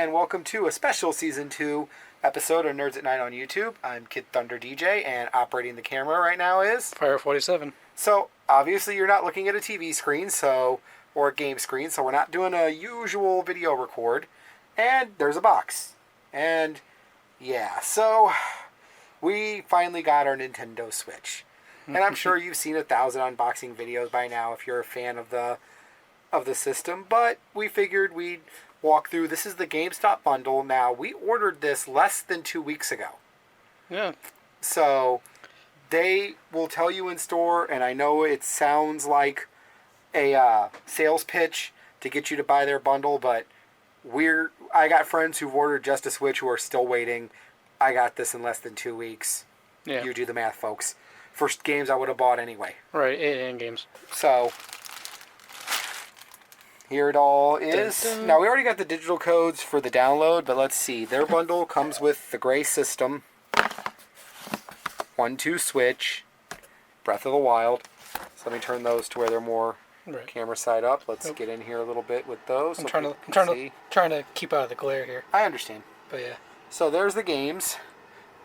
and welcome to a special Season 2 episode of Nerds at Night on YouTube. I'm Kid Thunder DJ, and operating the camera right now is... Fire 47. So, obviously you're not looking at a TV screen, or a game screen, so we're not doing a usual video record. And there's a box. And, yeah, so we finally got our Nintendo Switch. And I'm sure you've seen 1,000 unboxing videos by now if you're a fan of the system, but we figured we'd walk through. This is the GameStop bundle. Now, we ordered this less than 2 weeks ago. Yeah. So, they will tell you in store, and I know it sounds like a sales pitch to get you to buy their bundle, but I got friends who've ordered just a Switch who are still waiting. I got this in less than 2 weeks. Yeah. You do the math, folks. First games I would have bought anyway. Right, and games. So... here it all is. Dun, dun. Now, we already got the digital codes for the download, but let's see. Their bundle comes with the gray system, 1-2 Switch, Breath of the Wild. So let me turn those to where they're more camera side up. Let's get in here a little bit with those. I'm trying to keep out of the glare here. I understand. But yeah. So there's the games.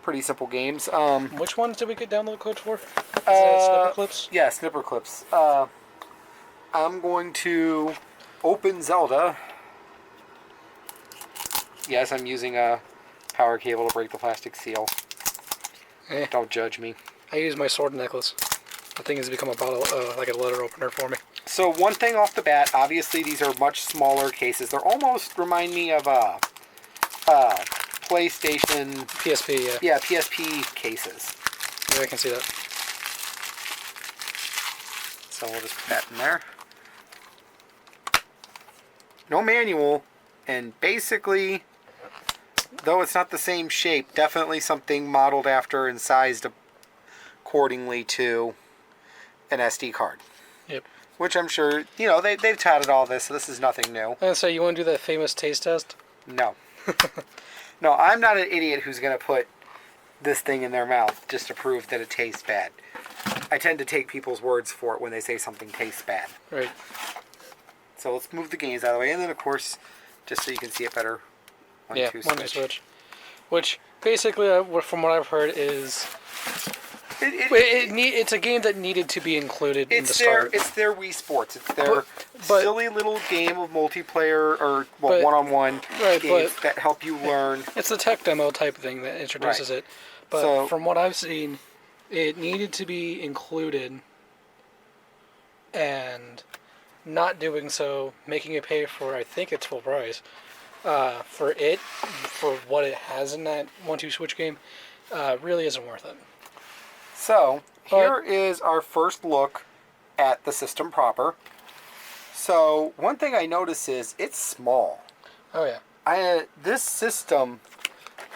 Pretty simple games. Which ones did we get download codes for? Is that Snipper Clips? Yeah, Snipper Clips. I'm going to... open Zelda. Yes, I'm using a power cable to break the plastic seal. Don't judge me. I use my sword necklace. The thing has become a bottle, like a letter opener for me. So one thing off the bat, obviously these are much smaller cases. They're almost remind me of PlayStation... PSP, yeah. Yeah, PSP cases. Yeah, I can see that. So we'll just put that in there. No manual, and basically, though it's not the same shape, definitely something modeled after and sized accordingly to an SD card. Yep. Which I'm sure, they've touted all this, so this is nothing new. And so you want to do that famous taste test? No. No, I'm not an idiot who's going to put this thing in their mouth just to prove that it tastes bad. I tend to take people's words for it when they say something tastes bad. Right. So let's move the games out of the way, and then of course, just so you can see it better, 1-2 Switch. Which basically, from what I've heard, is it's a game that needed to be included in the start. It's their Wii Sports. It's their silly little game of multiplayer or one-on-one games that help you learn. It's the tech demo type thing that introduces it. But from what I've seen, it needed to be included, and not doing so, making it pay for, I think it's full price, for what it has in that 1-2 Switch game, really isn't worth it. So, here is our first look at the system proper. So, one thing I notice is, it's small. Oh yeah. This system,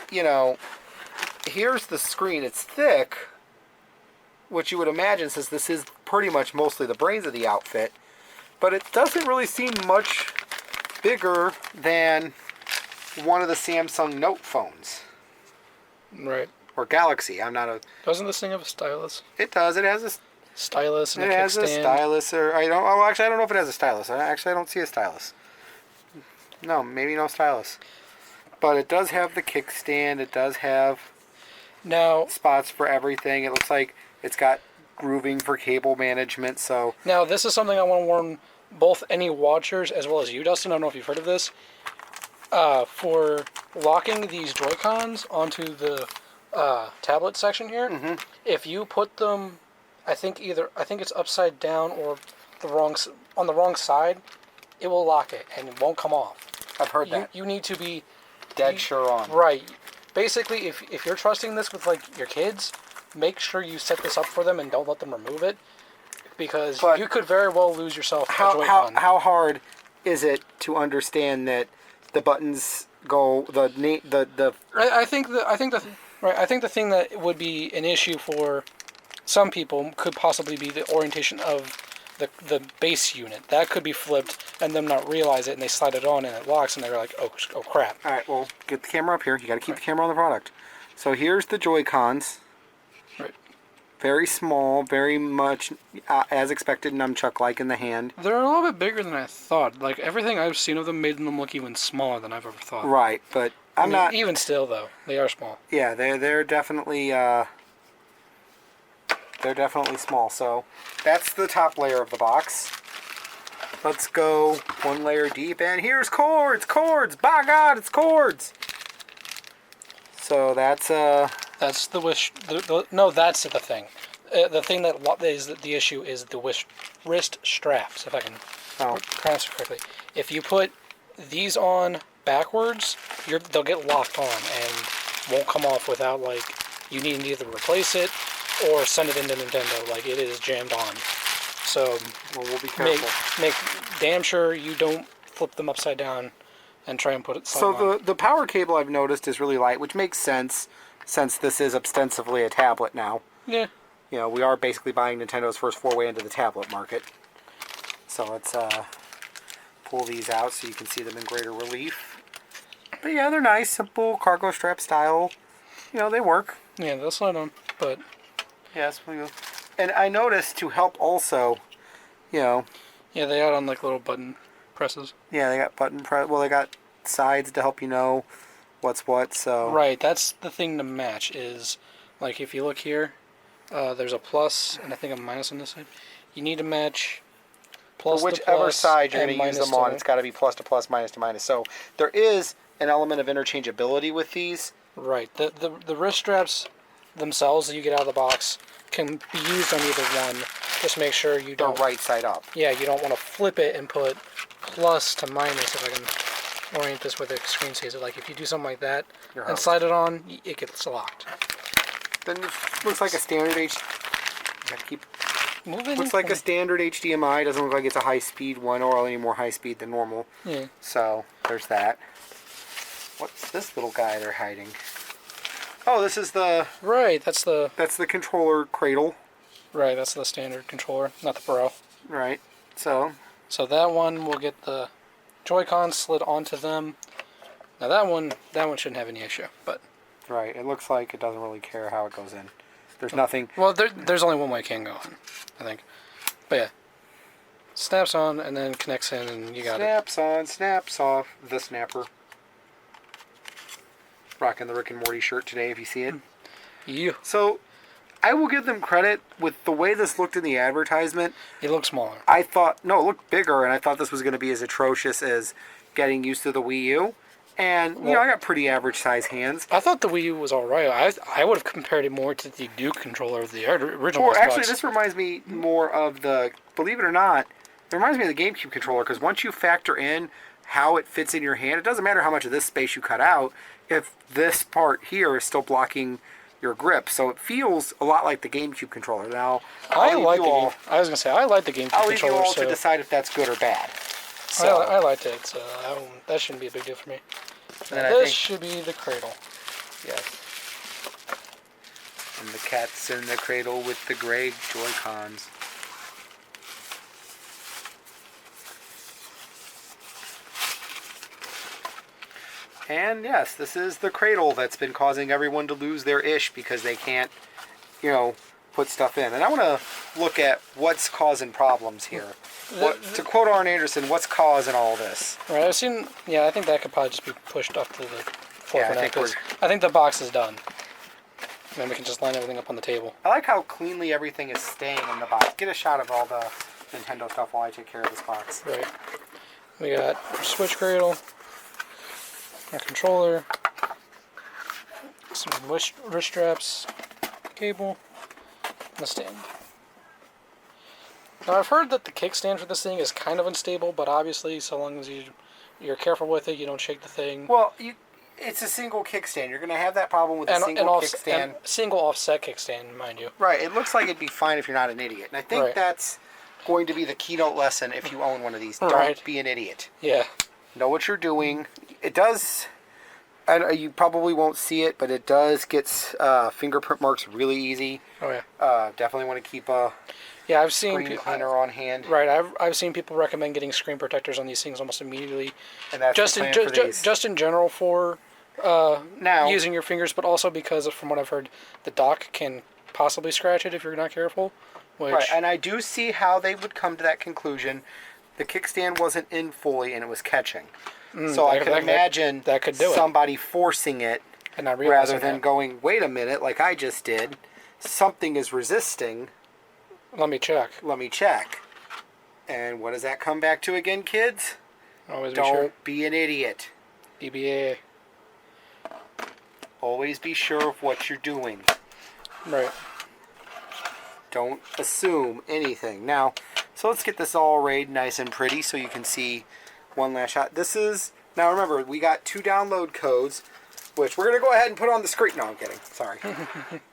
here's the screen, it's thick, which you would imagine, since this is pretty much mostly the brains of the outfit, but it doesn't really seem much bigger than one of the Samsung Note phones. Right. Or Galaxy. I'm not a... Doesn't this thing have a stylus? It does. It has a... stylus and a kickstand. It has a stylus, or... I don't know if it has a stylus. I don't see a stylus. No, maybe no stylus. But it does have the kickstand. It does have... now... spots for everything. It looks like it's got grooving for cable management, so... Now, this is something I want to warn both any watchers as well as you, Dustin. I don't know if you've heard of this. For locking these Joy-Cons onto the tablet section here, if you put them, I think it's upside down or on the wrong side, it will lock it and it won't come off. I've heard that. You need to be... dead sure on. Right. Basically, if you're trusting this with, like, your kids, make sure you set this up for them and don't let them remove it, because you could very well lose yourself a Joy-Con. How hard is it to understand that the buttons go I think the thing that would be an issue for some people could possibly be the orientation of the base unit. That could be flipped and them not realize it, and they slide it on and it locks and they're like, oh crap. All right, well, get the camera up here. You got to keep the camera on the product. So here's the Joy-Cons. Right. Very small, very much as expected nunchuck-like in the hand. They're a little bit bigger than I thought. Like, everything I've seen of them made them look even smaller than I've ever thought. Right, but I mean, even still, though, they are small. Yeah, they're definitely small. So that's the top layer of the box. Let's go one layer deep, and here's cords. By God, it's cords. So that's the wish. No, that's the thing. The thing that is the issue is the wrist straps. If I can pronounce it correctly, if you put these on backwards, they'll get locked on and won't come off without you need to either replace it or send it into Nintendo. Like, it is jammed on. So we'll be careful. Make damn sure you don't flip them upside down and try and put it. So the power cable I've noticed is really light, which makes sense since this is ostensibly a tablet now. Yeah. You know, we are basically buying Nintendo's first foray into the tablet market. So let's pull these out so you can see them in greater relief. But yeah, they're nice, simple cargo strap style. You know, they work. Yeah, they'll slide on, but yes, and I noticed to help also, you know. Yeah, they add on little button presses. Yeah, they got button press. Well, they got sides to help you know what's what. So right, that's the thing to match is if you look here, there's a plus and I think a minus on this side. You need to match plus to whichever plus side you're going to use them on. to... It's got to be plus to plus, minus to minus. So there is an element of interchangeability with these. Right. The wrist straps themselves that you get out of the box can be used on either one. Just make sure you don't... They're right side up. Yeah, you don't want to flip it and put plus to minus, if I can orient this with a screensaver. Like, if you do something like that and slide it on, it gets locked. Then it looks like a standard looks like a standard HDMI. Doesn't look like it's a high-speed one or any more high-speed than normal. Yeah. So there's that. What's this little guy they're hiding? Oh, this is the... Right, that's the controller cradle. Right, that's the standard controller, not the Pro. Right, so that one will get the Joy-Cons slid onto them. Now that one shouldn't have any issue, but... Right, it looks like it doesn't really care how it goes in. There's nothing... Well, there's only one way it can go in, I think. But yeah. Snaps on and then connects in and you got snaps on, snaps off, the snapper. Rocking the Rick and Morty shirt today, if you see it. Yeah. So, I will give them credit with the way this looked in the advertisement. It looked smaller. I thought, no, it looked bigger, and I thought this was going to be as atrocious as getting used to the Wii U. And, you know, I got pretty average size hands. I thought the Wii U was alright. I would have compared it more to the Duke controller of the original Or Xbox. actually, this reminds me more of the, believe it or not, it reminds me of the GameCube controller, because once you factor in how it fits in your hand, it doesn't matter how much of this space you cut out, if this part here is still blocking your grip. So it feels a lot like the GameCube controller. Now, I like the GameCube I'll leave controller. you all to decide if that's good or bad. So, I liked it, so that shouldn't be a big deal for me. And this should be the cradle. Yes. And the cat's in the cradle with the gray Joy-Cons. And yes, this is the cradle that's been causing everyone to lose their ish because they can't, you know, put stuff in. And I want to look at what's causing problems here. To quote Arn Anderson, what's causing all this? Right, I think that could probably just be pushed up to the floor for now, because I think the box is done. And then we can just line everything up on the table. I like how cleanly everything is staying in the box. Get a shot of all the Nintendo stuff while I take care of this box. Right. We got our Switch cradle, our controller, some wrist straps, cable, and the stand. Now, I've heard that the kickstand for this thing is kind of unstable, but obviously, so long as you're careful with it, you don't shake the thing. Well, it's a single kickstand. You're going to have that problem with a single kickstand. And single offset kickstand, mind you. Right. It looks like it'd be fine if you're not an idiot. And I think that's going to be the keynote lesson if you own one of these. Don't be an idiot. Yeah. Know what you're doing. It does... you probably won't see it, but it does get fingerprint marks really easy. Oh, yeah. Definitely want to keep a... Yeah, I've seen screen cleaner on hand. Right, I've seen people recommend getting screen protectors on these things almost immediately. And that's just in general for now using your fingers, but also because from what I've heard, the dock can possibly scratch it if you're not careful. Which, Right, and I do see how they would come to that conclusion. The kickstand wasn't in fully and it was catching. So I could imagine that could do somebody forcing it and not rather realizing than that. going, wait a minute, like I just did. Something is resisting. Let me check. Let me check. And what does that come back to again, kids? Always be Don't sure. be an idiot. DBA. Always be sure of what you're doing. Right. Don't assume anything. Now, so let's get this all arrayed nice and pretty so you can see one last shot. This is, now remember, we got 2 download codes, which we're going to go ahead and put on the screen. No, I'm kidding. Sorry.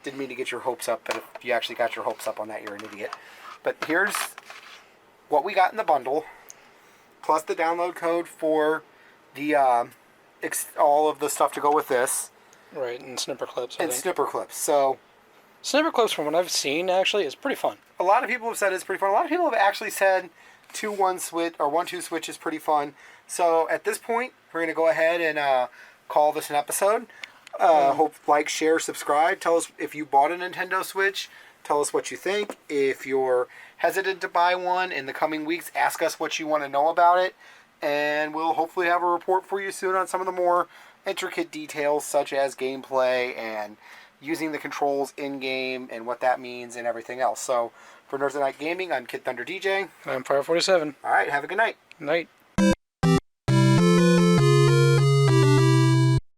Didn't mean to get your hopes up, but if you actually got your hopes up on that, you're an idiot. But here's what we got in the bundle, plus the download code for the all of the stuff to go with this. Right, and snipper clips. And snipper clips. So snipper clips, from what I've seen, actually, is pretty fun. a lot of people have said it's pretty fun. A lot of people have actually said 2-1 switch or 1-2 switch is pretty fun. So at this point, we're going to go ahead and call this an episode. Hope, like, share, subscribe. Tell us if you bought a Nintendo Switch. Tell us what you think. If you're hesitant to buy one in the coming weeks, ask us what you want to know about it. And we'll hopefully have a report for you soon on some of the more intricate details, such as gameplay and using the controls in-game and what that means and everything else. So, for Nerds of Night Gaming, I'm Kid Thunder DJ. I'm Fire 47. All right, have a good night. Night.